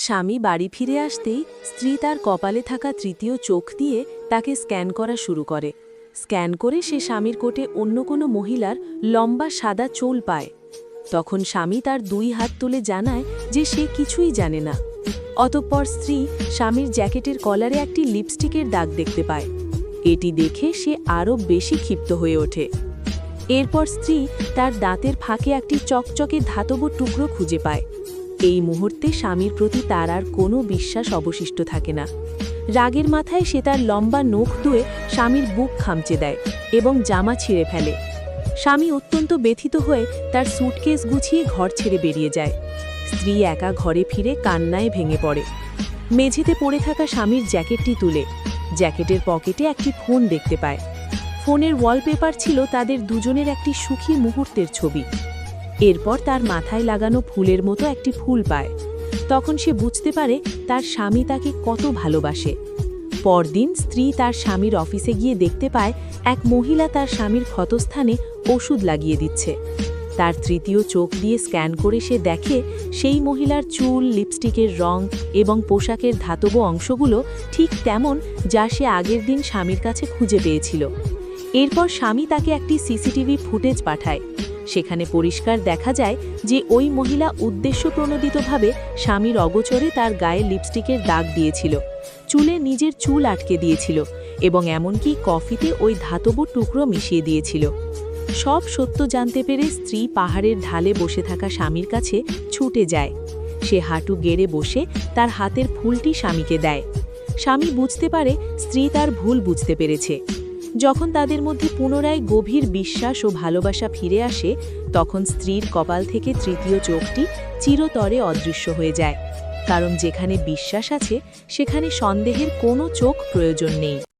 স্বামী বাড়ি ফিরে আসতেই স্ত্রী তার কপালে থাকা তৃতীয় চোখ দিয়ে তাকে স্ক্যান করা শুরু করে। স্ক্যান করে সে স্বামীর কোটে অন্য কোনো মহিলার লম্বা সাদা চুল পায়। তখন স্বামী তার 2 হাত তুলে জানায় যে সে কিছুই জানে না। অতঃপর স্ত্রী স্বামীর জ্যাকেটের কলারে একটি লিপস্টিকের দাগ দেখতে পায়। এটি দেখে সে আরও বেশি ক্ষিপ্ত হয়ে ওঠে। এরপর স্ত্রী তার দাঁতের ফাঁকে একটি চকচকে ধাতব টুকরো খুঁজে পায়। এই মুহূর্তে স্বামীর প্রতি তার আর কোনো বিশ্বাস অবশিষ্ট থাকে না। রাগের মাথায় সে তার লম্বা নখ ধুয়ে স্বামীর বুক খামচে দেয় এবং জামা ছিঁড়ে ফেলে। স্বামী অত্যন্ত ব্যথিত হয়ে তার স্যুটকেস গুছিয়ে ঘর ছেড়ে বেরিয়ে যায়। স্ত্রী একা ঘরে ফিরে কান্নায় ভেঙে পড়ে। মেঝেতে পড়ে থাকা স্বামীর জ্যাকেটটি তুলে জ্যাকেটের পকেটে একটি ফোন দেখতে পায়। ফোনের ওয়ালপেপার ছিল তাদের দুজনের একটি সুখী মুহূর্তের ছবি। এরপর তার মাথায় লাগানো ফুলের মতো একটি ফুল পায়। তখন সে বুঝতে পারে তার স্বামী তাকে কত ভালোবাসে। পরদিন স্ত্রী তার স্বামীর অফিসে গিয়ে দেখতে পায় এক মহিলা তার স্বামীর ক্ষতস্থানে ওষুধ লাগিয়ে দিচ্ছে। তার তৃতীয় চোখ দিয়ে স্ক্যান করে সে দেখে সেই মহিলার চুল, লিপস্টিকের রং এবং পোশাকের ধাতব অংশগুলো ঠিক তেমন যা সে আগের দিন স্বামীর কাছে খুঁজে পেয়েছিল। এরপর স্বামী তাকে একটি সিসিটিভি ফুটেজ পাঠায়। সেখানে পরিষ্কার দেখা যায় যে ওই মহিলা উদ্দেশ্যপ্রণোদিতভাবে স্বামীর অগোচরে তার গায়ে লিপস্টিকের দাগ দিয়েছিল, চুলে নিজের চুল আটকে দিয়েছিল এবং এমনকি কফিতে ওই ধাতব টুকরো মিশিয়ে দিয়েছিল। সব সত্য জানতে পেরে স্ত্রী পাহাড়ের ঢালে বসে থাকা স্বামীর কাছে ছুটে যায়। সে হাঁটু গেড়ে বসে তার হাতের ফুলটি স্বামীকে দেয়। স্বামী বুঝতে পারে স্ত্রী তার ভুল বুঝতে পেরেছে। যখন তাদের মধ্যে পুনরায় গভীর বিশ্বাস ও ভালোবাসা ফিরে আসে, তখন স্ত্রীর কপাল থেকে তৃতীয় চোখটি চিরতরে অদৃশ্য হয়ে যায়। কারণ যেখানে বিশ্বাস আছে সেখানে সন্দেহের কোনো চোখ প্রয়োজন নেই।